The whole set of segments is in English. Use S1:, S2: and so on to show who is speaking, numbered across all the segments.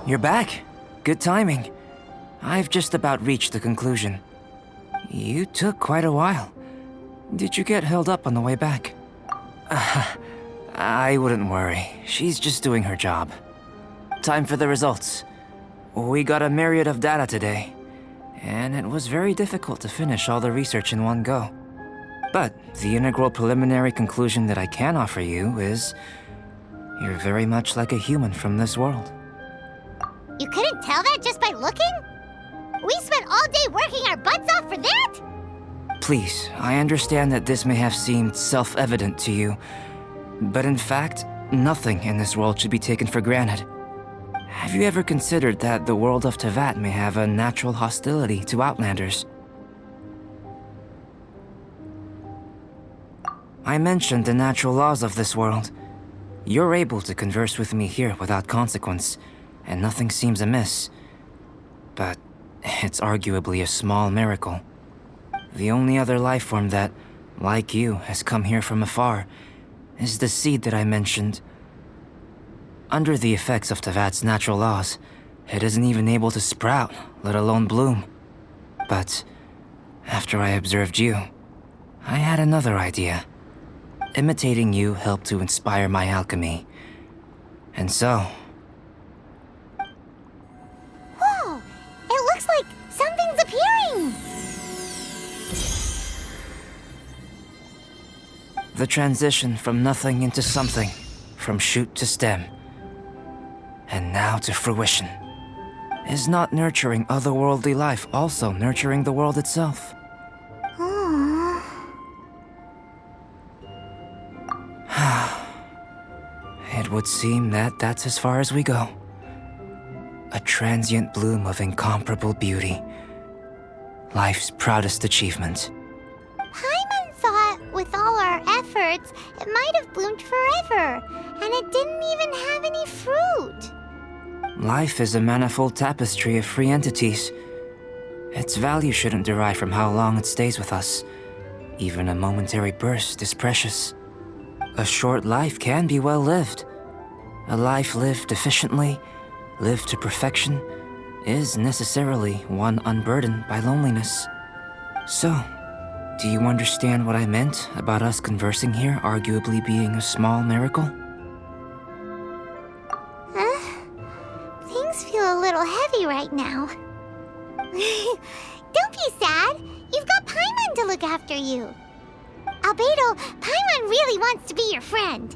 S1: You're back. Good timing. I've just about reached the conclusion. You took quite a while. Did you get held up on the way back? I wouldn't worry. She's just doing her job. Time for the results. We got a myriad of data today, and it was very difficult to finish all the research in one go. But the integral preliminary conclusion that I can offer you is you're very much like a human from this world.
S2: You couldn't tell that just by looking? We spent all day working our butts off for that?
S1: Please, I understand that this may have seemed self-evident to you, but in fact, nothing in this world should be taken for granted. Have you ever considered that the world of Teyvat may have a natural hostility to Outlanders? I mentioned the natural laws of this world. You're able to converse with me here without consequence, and nothing seems amiss. But it's arguably a small miracle. The only other life form that, like you, has come here from afar is the seed that I mentioned. Under the effects of Teyvat's natural laws, it isn't even able to sprout, let alone bloom. But after I observed you, I had another idea. Imitating you helped to inspire my alchemy. And so...
S2: Whoa! It looks like something's appearing!
S1: The transition from nothing into something, from shoot to stem, and now to fruition. Is not nurturing otherworldly life also nurturing the world itself?
S2: Aww.
S1: It would seem that that's as far as we go. A transient bloom of incomparable beauty. Life's proudest achievement.
S2: Paimon thought, with all our efforts, it might have bloomed forever, and it didn't even have any fruit.
S1: Life is a manifold tapestry of free entities. Its value shouldn't derive from how long it stays with us. Even a momentary burst is precious. A short life can be well lived. A life lived efficiently, lived to perfection, is necessarily one unburdened by loneliness. So, do you understand what I meant about us conversing here arguably being a small miracle?
S2: Things feel a little heavy right now. Don't be sad. You've got Paimon to look after you. Albedo, Paimon really wants to be your friend.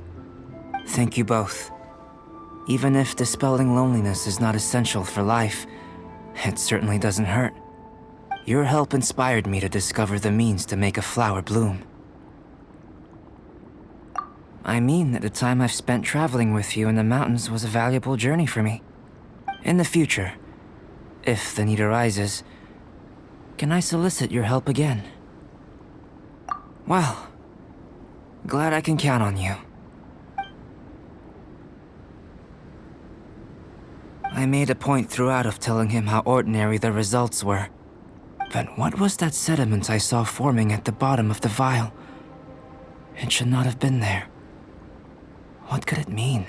S1: Thank you both. Even if dispelling loneliness is not essential for life, it certainly doesn't hurt. Your help inspired me to discover the means to make a flower bloom. I mean that the time I've spent traveling with you in the mountains was a valuable journey for me. In the future, if the need arises, can I solicit your help again? Well, glad I can count on you. I made a point throughout of telling him how ordinary the results were. But what was that sediment I saw forming at the bottom of the vial? It should not have been there. What could it mean?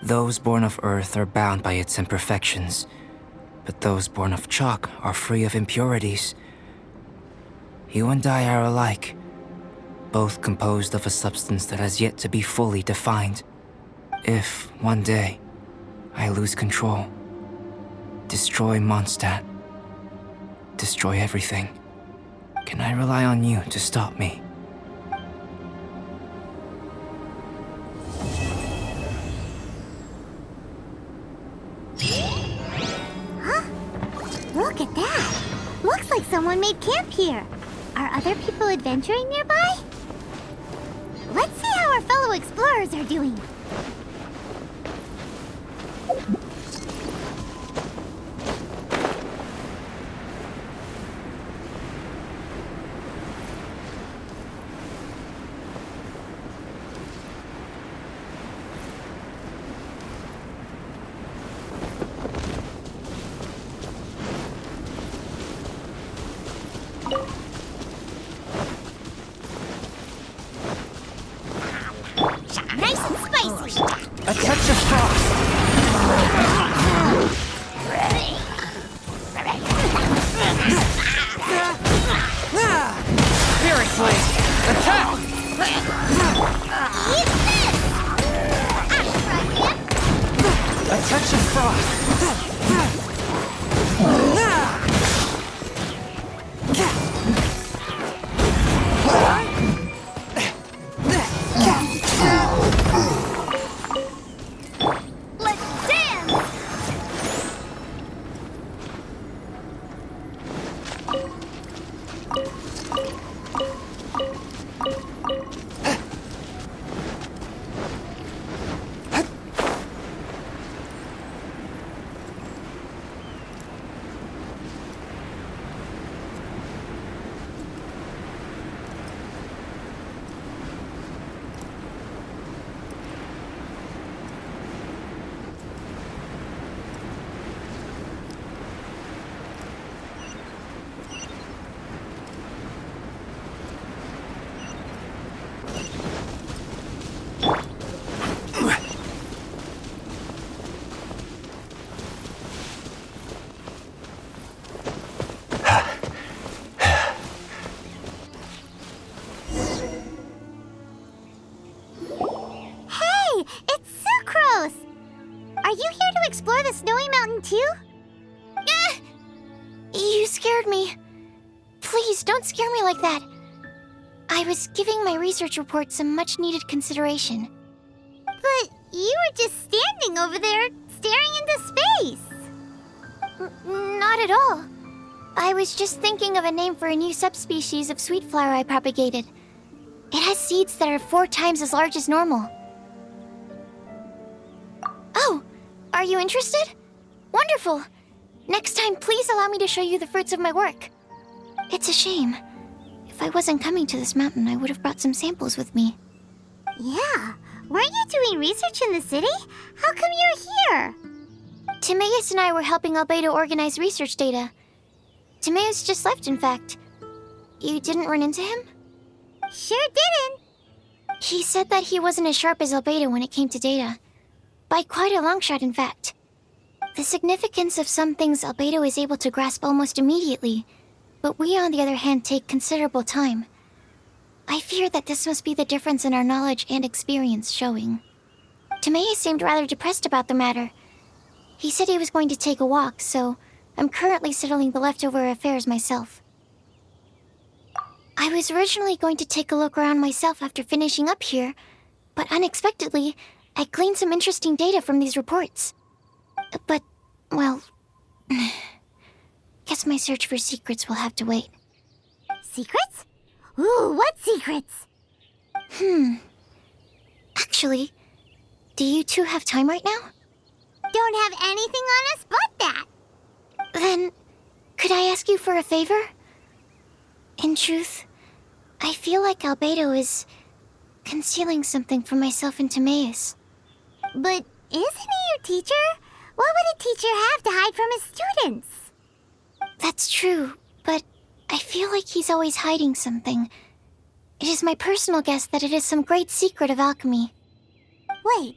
S1: Those born of Earth are bound by its imperfections, but those born of chalk are free of impurities. You and I are alike, both composed of a substance that has yet to be fully defined. If, one day, I lose control, destroy Mondstadt, destroy everything, can I rely on you to stop me?
S2: Look at that. Looks like someone made camp here. Are other people adventuring nearby? Let's see how our fellow explorers are doing. Nice and spicy. the snowy mountain too?
S3: You scared me. Please, don't scare me like that. I was giving my research report some much-needed consideration.
S2: But you were just standing over there, staring into space.
S3: Not at all. I was just thinking of a name for a new subspecies of sweet flower I propagated. It has seeds that are 4 times as large as normal. Oh, are you interested? Wonderful. Next time, please allow me to show you the fruits of my work. It's a shame. If I wasn't coming to this mountain, I would have brought some samples with me.
S2: Yeah, weren't you doing research in the city? How come you're here?
S3: Timaeus and I were helping Albedo organize research data. Timaeus just left, in fact. You didn't run into him?
S2: Sure didn't.
S3: He said that he wasn't as sharp as Albedo when it came to data. By quite a long shot, in fact. The significance of some things Albedo is able to grasp almost immediately, but we, on the other hand, take considerable time. I fear that this must be the difference in our knowledge and experience showing. Timaeus seemed rather depressed about the matter. He said he was going to take a walk, so I'm currently settling the leftover affairs myself. I was originally going to take a look around myself after finishing up here, but unexpectedly, I gleaned some interesting data from these reports. But, well, guess my search for secrets will have to wait.
S2: Secrets? Ooh, what secrets?
S3: Actually, do you two have time right now?
S2: Don't have anything on us but that.
S3: Then, could I ask you for a favor? In truth, I feel like Albedo is concealing something from myself and Timaeus.
S2: But isn't he your teacher? What would a teacher have to hide from his students?
S3: That's true, but I feel like he's always hiding something. It is my personal guess that it is some great secret of alchemy.
S2: Wait,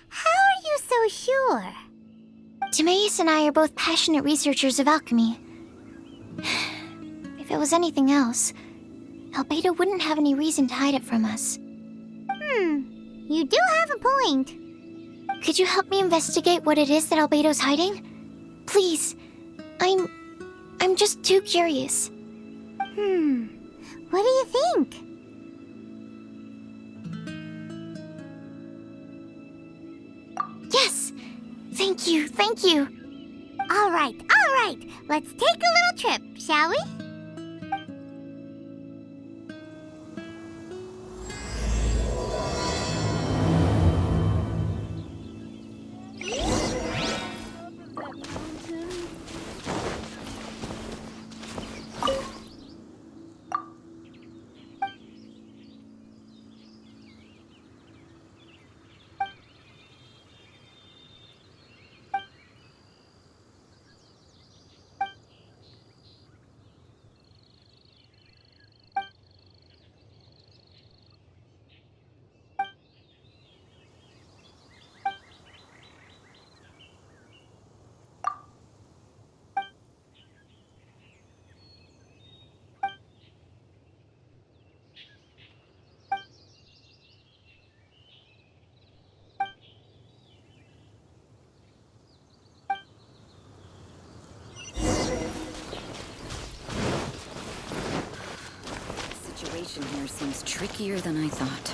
S2: how are you so sure?
S3: Timaeus and I are both passionate researchers of alchemy. If it was anything else, Albedo wouldn't have any reason to hide it from us.
S2: You do have a point.
S3: Could you help me investigate what it is that Albedo's hiding? Please. I'm just too curious.
S2: What do you think?
S3: Yes! Thank you, thank you.
S2: All right. Let's take a little trip, shall we?
S4: The situation here seems trickier than I thought.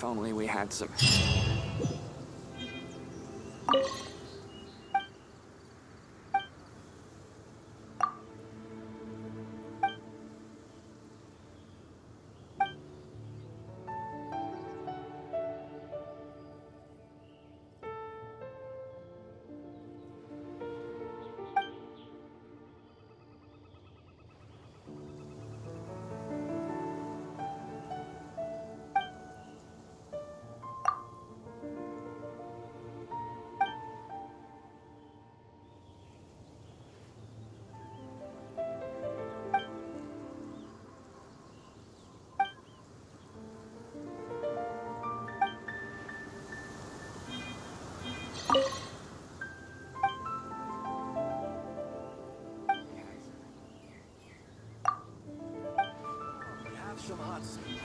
S5: If only we had some... Some hot seat.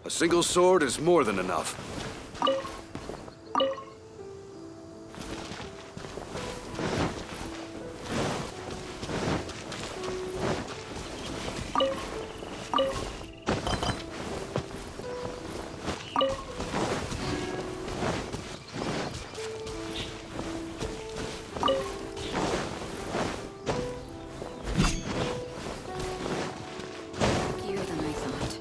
S6: A single sword is more than enough.
S4: Trickier than I thought.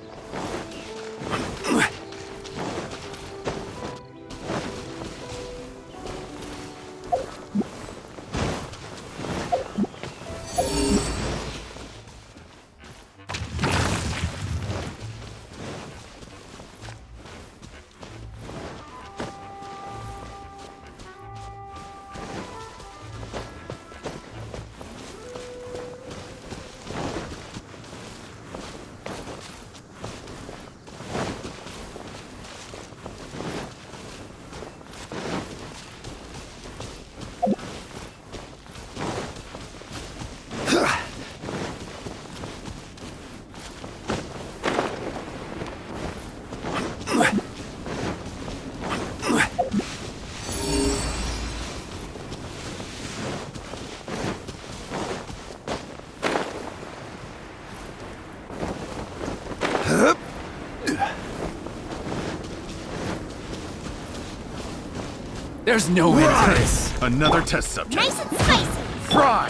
S5: There's no end to this.
S7: Another test subject.
S2: Nice and spicy.
S7: Fry!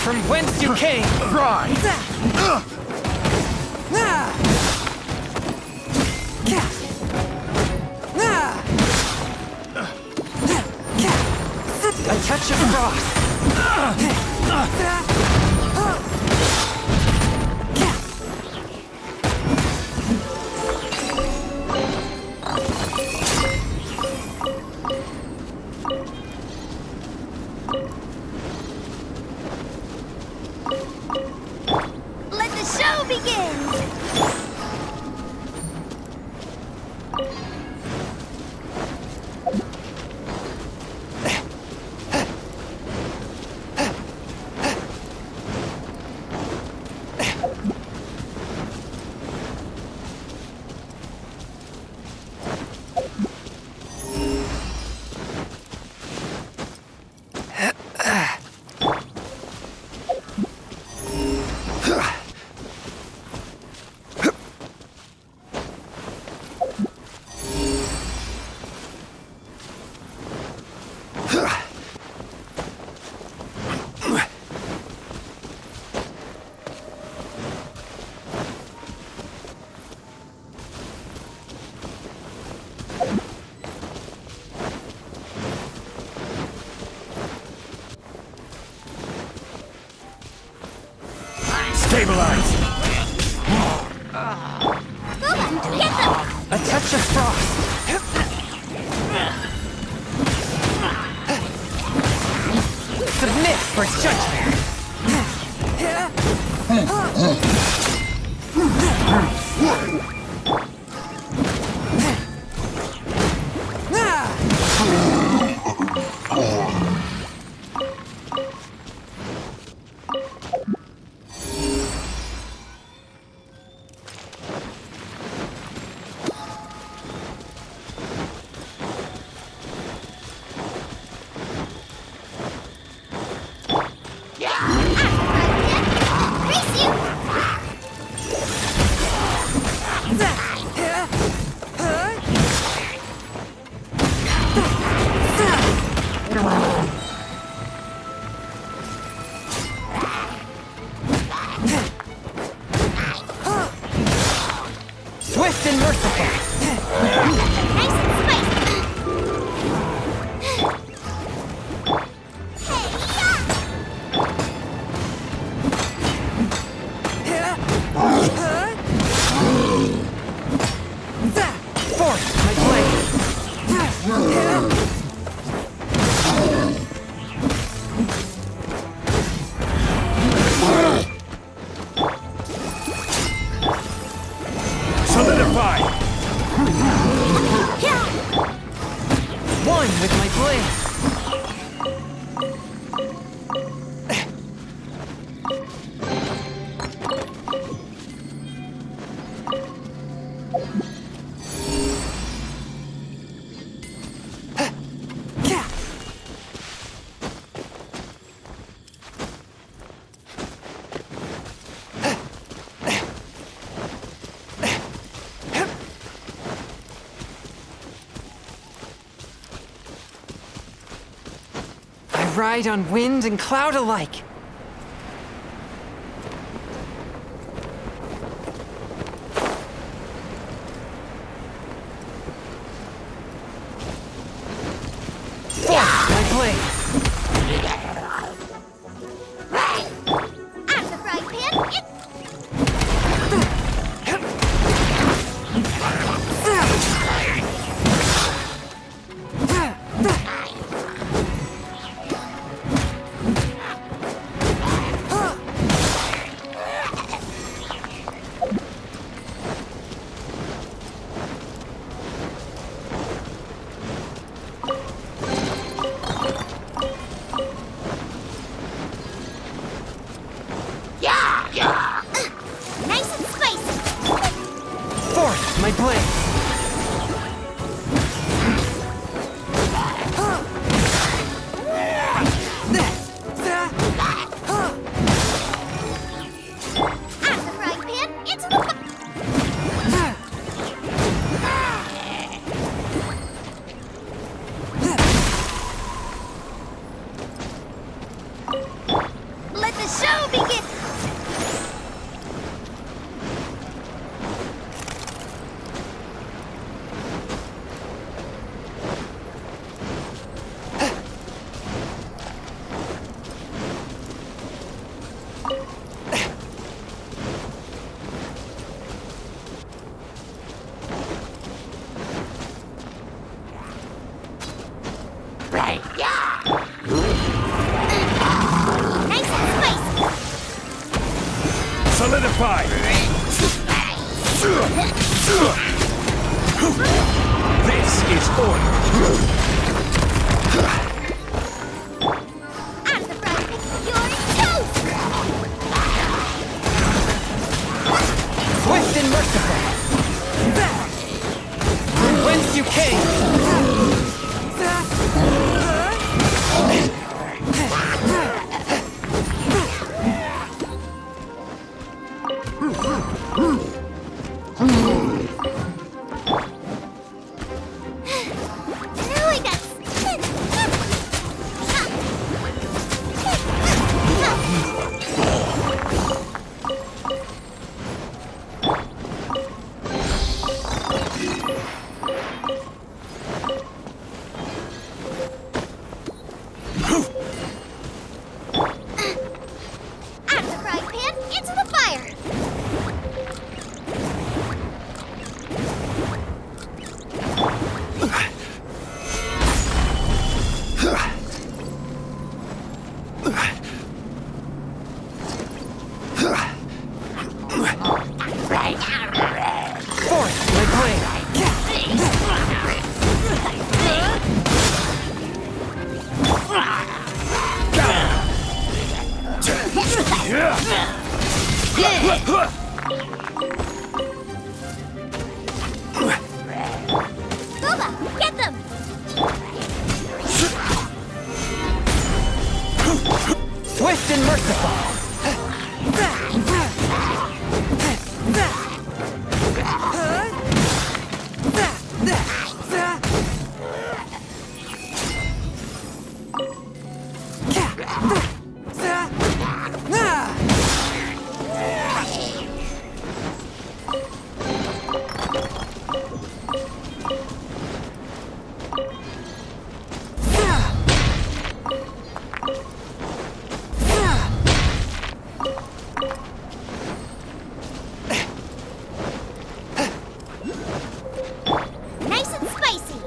S5: From whence you came.
S7: Fry!
S5: A touch of frost.
S2: Let the show begin!
S7: Stabilize!
S2: Booba, get them!
S5: A touch of frost. Submit for judgment.
S2: Race you!
S5: Swift and merciful.
S2: Nice and spicy!
S5: Force my blade.
S7: Solidify!
S5: One with my blade. I ride on wind and cloud alike. Force my blade.
S2: At the frying pan, it's... Nice and spicy!
S5: Force my blade.
S2: At the frying pan, it's the...
S7: This is order.
S2: Out of the front, you're toast!
S5: Swift and merciful. From whence you came.
S2: Now I got... Out of the frying pan, into the fire!
S5: Forth, my blade.
S2: Boba, get them!
S5: Swift and merciful.
S2: Nice and spicy!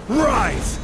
S7: Rise!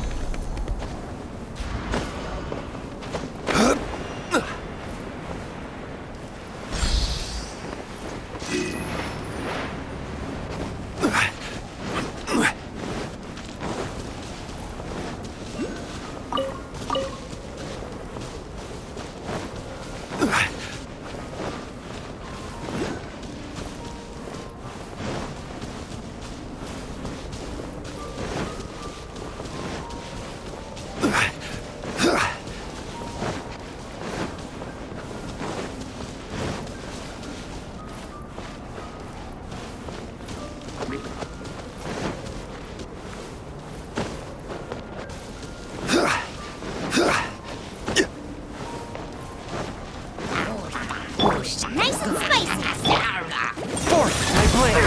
S2: Nice and spicy!
S5: Forth, my blade.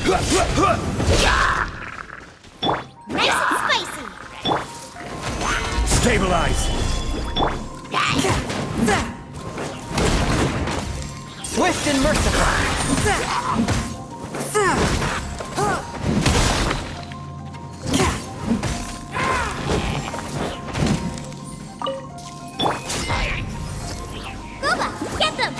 S2: Nice and spicy.
S7: Stabilize.
S5: Swift and merciful.
S2: Gooba, get them!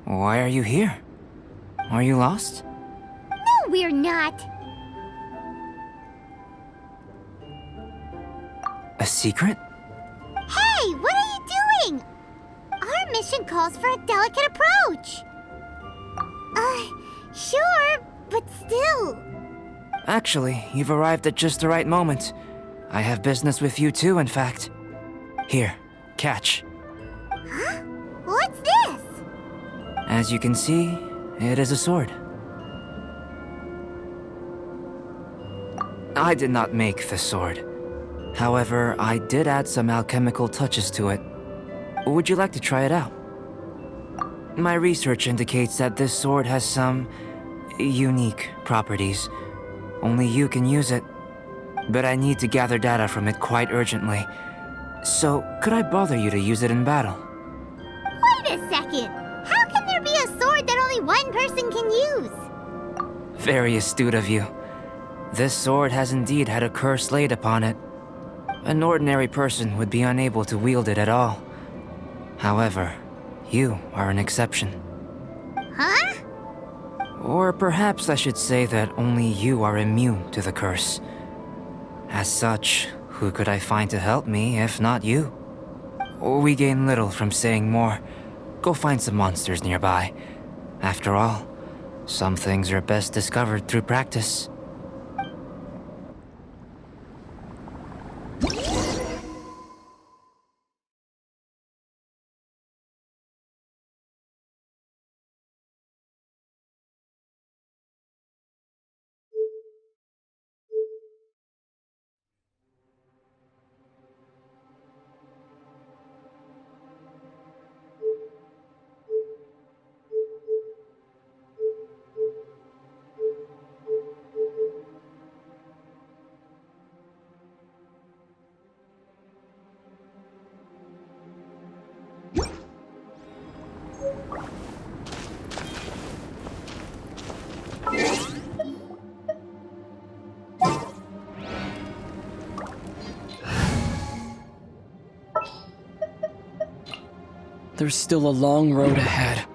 S1: Why are you here? Are you lost?
S2: No, we're not.
S1: A secret?
S2: Hey, what are you doing? Our mission calls for a delicate approach. Sure, but still.
S1: Actually, you've arrived at just the right moment. I have business with you too, in fact. Here, catch.
S2: Huh? What's this?
S1: As you can see, it is a sword. I did not make the sword. However, I did add some alchemical touches to it. Would you like to try it out? My research indicates that this sword has some unique properties. Only you can use it. But I need to gather data from it quite urgently. So, could I bother you to use it in battle?
S2: Wait a second. How can there be a sword that only one person can use?
S1: Very astute of you. This sword has indeed had a curse laid upon it. An ordinary person would be unable to wield it at all. However, you are an exception.
S2: Huh?
S1: Or perhaps I should say that only you are immune to the curse. As such, who could I find to help me if not you? We gain little from saying more. Go find some monsters nearby. After all, some things are best discovered through practice.
S5: There's still a long road ahead.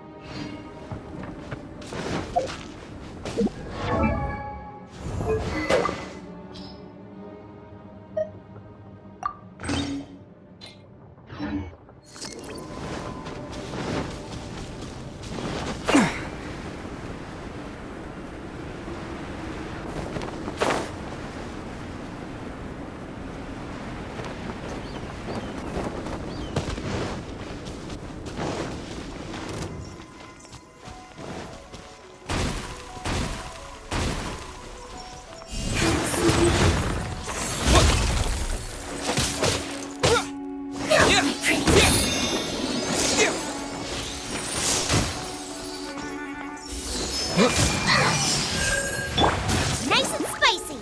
S2: Nice and spicy.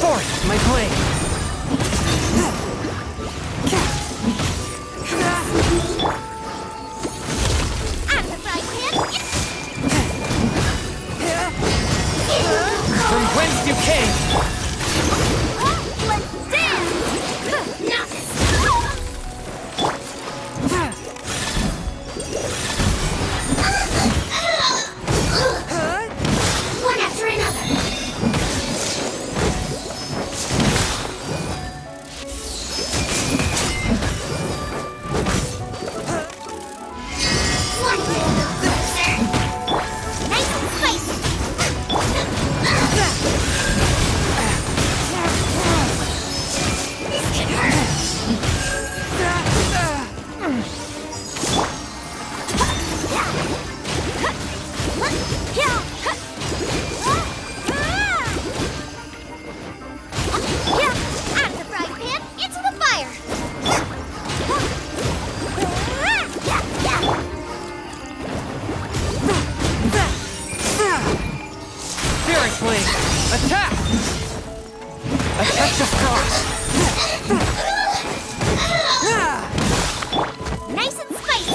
S1: Forth, my blade! From whence you came!
S2: One after another. Nice and spicy.
S5: blade! Attack! A touch of frost!
S2: Nice and spicy.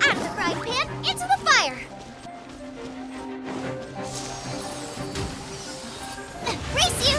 S2: Out of the frying pan, into the fire. Race you!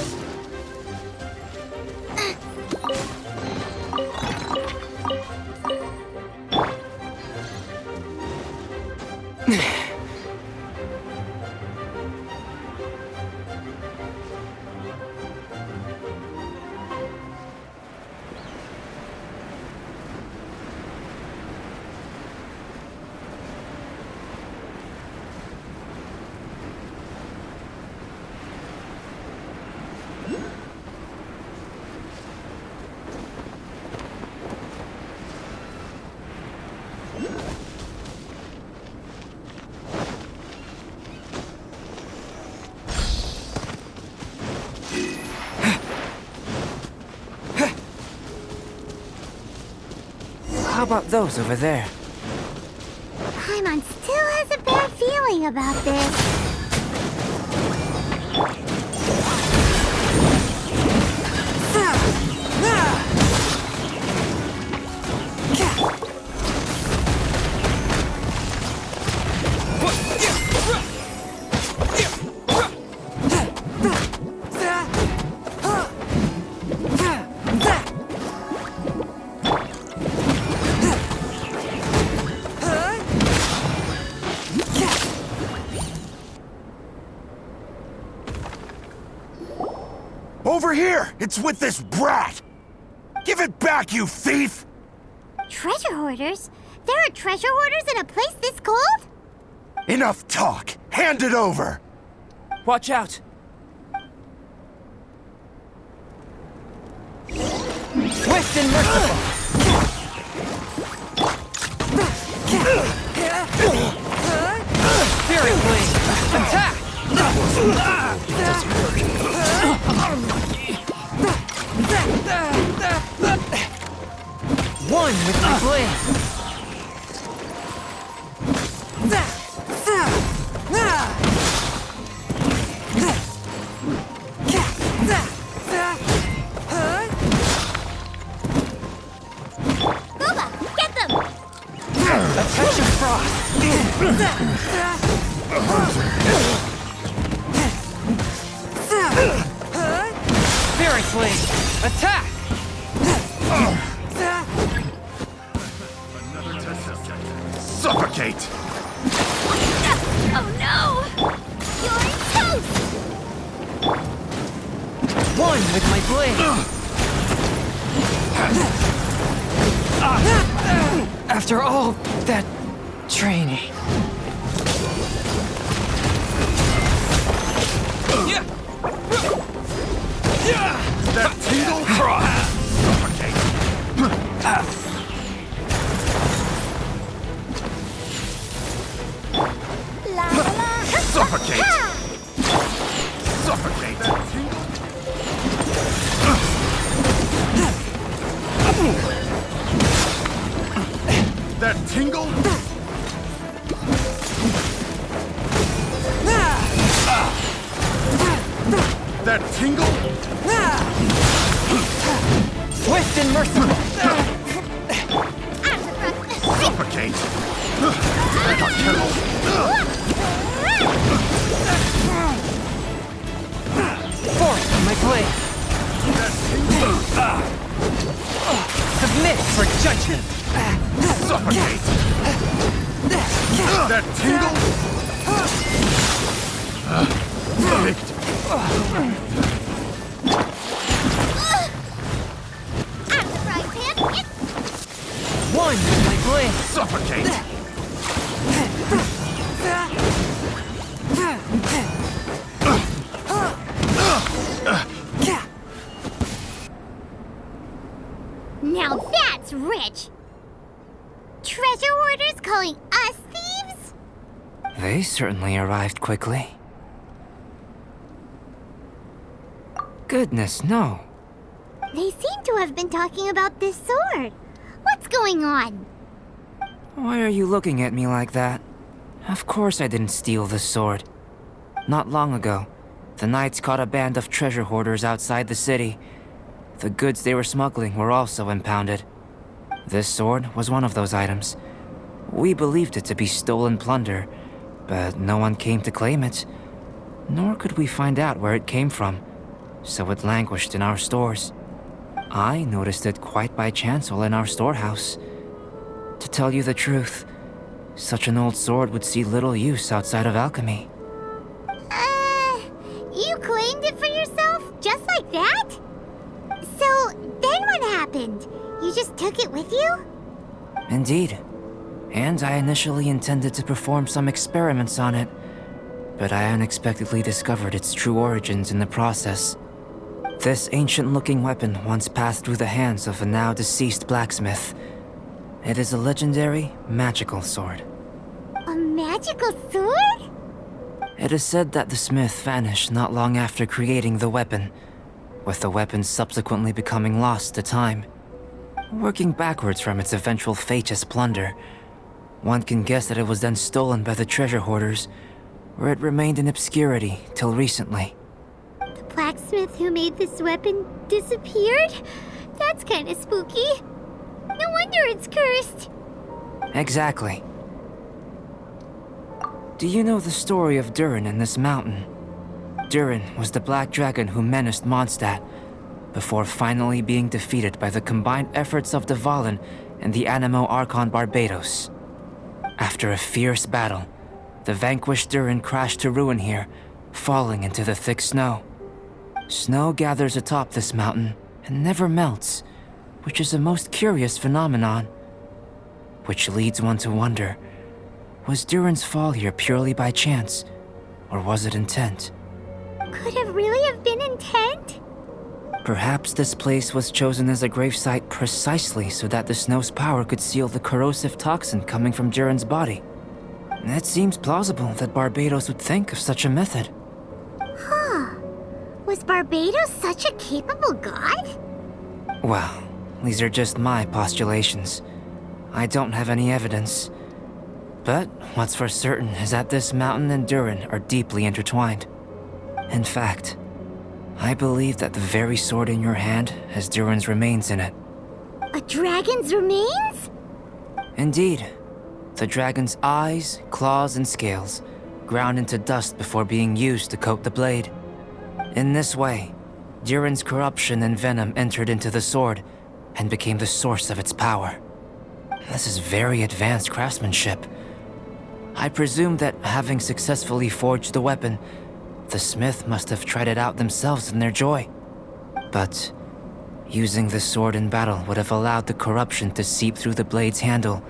S1: How about those over there?
S2: Paimon still has a bad feeling about this.
S7: Over here! It's with this brat! Give it back, you thief!
S2: Treasure hoarders? There are treasure hoarders in a place this cold?
S7: Enough talk! Hand it over!
S1: Watch out!
S5: Swift and merciful! Fury blade! Attack! One with my blade!
S2: Booba, get them!
S5: A touch of frost! Fury blade! Attack!
S7: Suffocate!
S2: Oh no! You're toast!
S5: One with my blade! After all that training.
S7: That tingle frost! Suffocate!
S2: La la!
S7: Suffocate! Suffocate! That tingle? That tingle?
S5: Swift and merciful!
S7: Suffocate! Like a kettle?
S5: Force on my blade! Submit for judgment!
S7: Suffocate! That tingle? Victim.
S2: Out of the frying pan,
S5: One with my blade!
S7: Suffocate!
S2: orders calling us thieves?
S1: They certainly arrived quickly. Goodness, no.
S2: They seem to have been talking about this sword. What's going on?
S1: Why are you looking at me like that? Of course I didn't steal this sword. Not long ago, the Knights caught a band of treasure hoarders outside the city. The goods they were smuggling were also impounded. This sword was one of those items. We believed it to be stolen plunder, but no one came to claim it. Nor could we find out where it came from, so it languished in our stores. I noticed it quite by chance while in our storehouse. To tell you the truth, such an old sword would see little use outside of alchemy.
S2: You claimed it for yourself? Just like that? So, then what happened? You just took it with you?
S1: Indeed. And I initially intended to perform some experiments on it, but I unexpectedly discovered its true origins in the process. This ancient-looking weapon once passed through the hands of a now-deceased blacksmith. It is a legendary, magical sword.
S2: A magical sword?
S1: It is said that the smith vanished not long after creating the weapon, with the weapon subsequently becoming lost to time. Working backwards from its eventual fate as plunder, one can guess that it was then stolen by the treasure hoarders, where it remained in obscurity till recently.
S2: The blacksmith who made this weapon disappeared? That's kinda spooky. No wonder it's cursed.
S1: Exactly. Do you know the story of Durin and this mountain? Durin was the black dragon who menaced Mondstadt, before finally being defeated by the combined efforts of Dvalin and the Animo Archon Barbados. After a fierce battle, the vanquished Durin crashed to ruin here, falling into the thick snow. Snow gathers atop this mountain and never melts, which is a most curious phenomenon. Which leads one to wonder, was Durin's fall here purely by chance, or was it intent?
S2: Could it really have been intent?
S1: Perhaps this place was chosen as a gravesite precisely so that the snow's power could seal the corrosive toxin coming from Durin's body. It seems plausible that Barbados would think of such a method.
S2: Huh. Was Barbados such a capable god?
S1: Well, these are just my postulations. I don't have any evidence. But what's for certain is that this mountain and Durin are deeply intertwined. In fact, I believe that the very sword in your hand has Durin's remains in it.
S2: A dragon's remains?
S1: Indeed. The dragon's eyes, claws, and scales ground into dust before being used to coat the blade. In this way, Durin's corruption and venom entered into the sword and became the source of its power. This is very advanced craftsmanship. I presume that having successfully forged the weapon, the smith must have tried it out themselves in their joy. But using the sword in battle would have allowed the corruption to seep through the blade's handle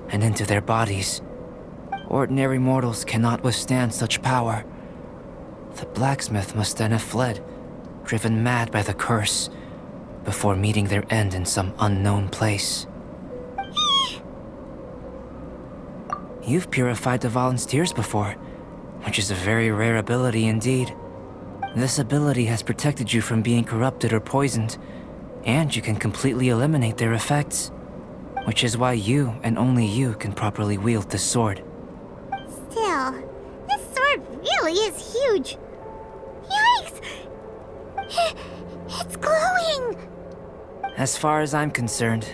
S1: and into their bodies. Ordinary mortals cannot withstand such power. The blacksmith must then have fled, driven mad by the curse, before meeting their end in some unknown place. You've purified Dvalin's tears before, which is a very rare ability indeed. This ability has protected you from being corrupted or poisoned, and you can completely eliminate their effects, which is why you and only you can properly wield this sword.
S2: Still, this sword really is huge. Yikes! It's glowing!
S1: As far as I'm concerned,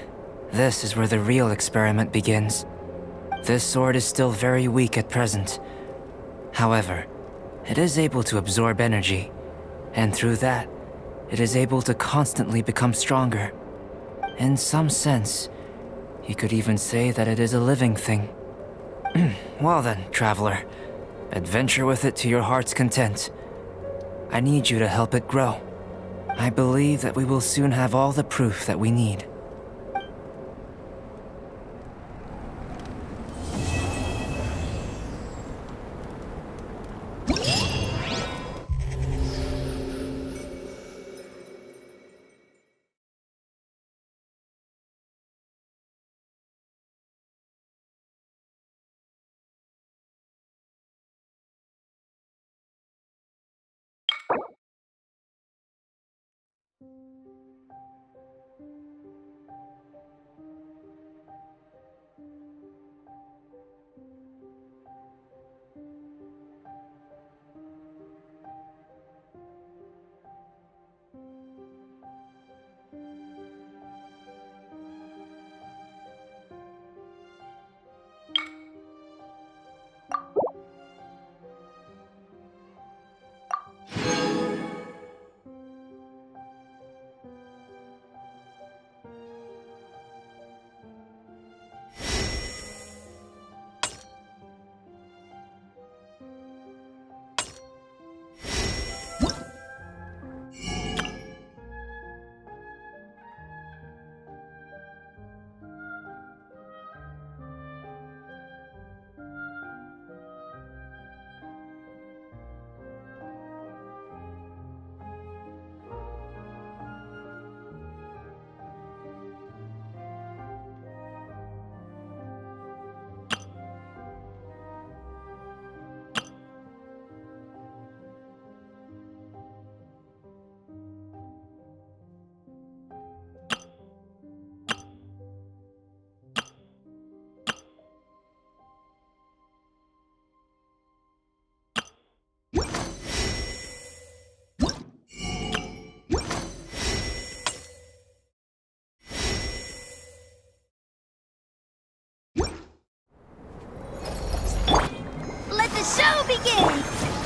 S1: this is where the real experiment begins. This sword is still very weak at present. However, it is able to absorb energy, and through that, it is able to constantly become stronger. In some sense, you could even say that it is a living thing. Well then, traveler, adventure with it to your heart's content. I need you to help it grow. I believe that we will soon have all the proof that we need.
S2: Let the show begin!